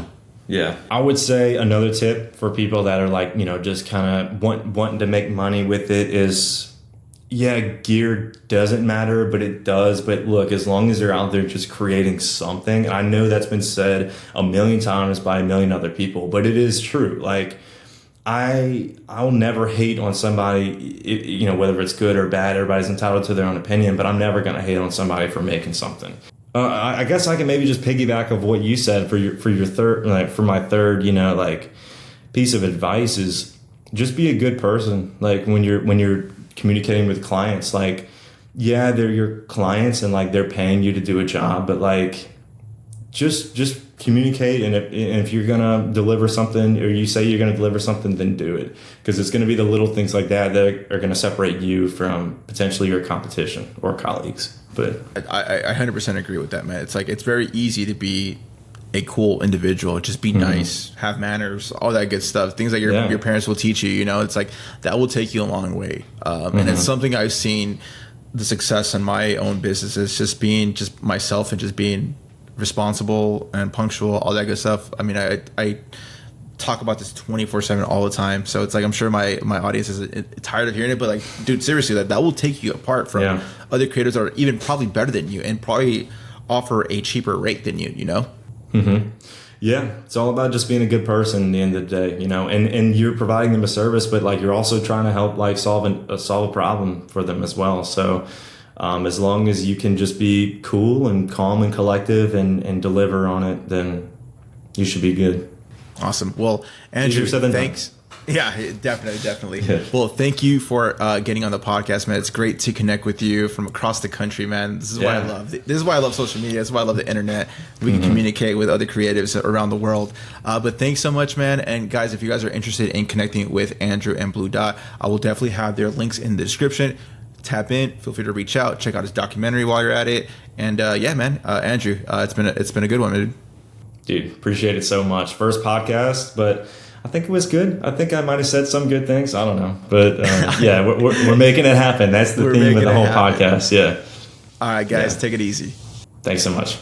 B: Yeah. I would say another tip for people that are like, you know, just kind of wanting to make money with it is, yeah, gear doesn't matter, but it does. But look, as long as you're out there just creating something, and I know that's been said a million times by a million other people, but it is true. Like, I'll never hate on somebody, you know, whether it's good or bad. Everybody's entitled to their own opinion, but I'm never going to hate on somebody for making something. I guess I can maybe just piggyback of what you said for your third, like for my third, you know, like piece of advice is just be a good person. Like when you're communicating with clients, like, yeah, they're your clients and like they're paying you to do a job, but like just communicate. And if you're gonna deliver something, or you say you're gonna deliver something, then do it, because it's gonna be the little things like that are gonna separate you from potentially your competition or colleagues. But
A: I 100% agree with that, man. It's like, it's very easy to be a cool individual, just be nice, have manners, all that good stuff, things that your parents will teach you, you know. It's like that will take you a long way, and it's something I've seen the success in my own business is just being just myself and just being responsible and punctual, all that good stuff. I mean, I talk about this 24/7 all the time, so it's like I'm sure my audience is tired of hearing it, but like, dude, seriously, that will take you apart from other creators that are even probably better than you and probably offer a cheaper rate than you know.
B: Yeah, it's all about just being a good person at the end of the day, you know, and you're providing them a service, but like you're also trying to help like solve a problem for them as well. So as long as you can just be cool and calm and collective and deliver on it, then you should be good.
A: Awesome. Well, Andrew, thanks. Yeah, definitely.
B: Yeah.
A: Well, thank you for getting on the podcast, man. It's great to connect with you from across the country, man. This is why I love it. This is why I love social media. This is why I love the internet. We can communicate with other creatives around the world. But thanks so much, man. And guys, if you guys are interested in connecting with Andrew and Blue Dot, I will definitely have their links in the description. Tap in, feel free to reach out, check out his documentary while you're at it. And yeah, man, Andrew, it's been a good one, man.
B: Dude, appreciate it so much. First podcast, but I think it was good. I think I might have said some good things. I don't know. But yeah, we're making it happen. That's the theme of the whole podcast. Yeah.
A: All right, guys, take it easy.
B: Thanks so much.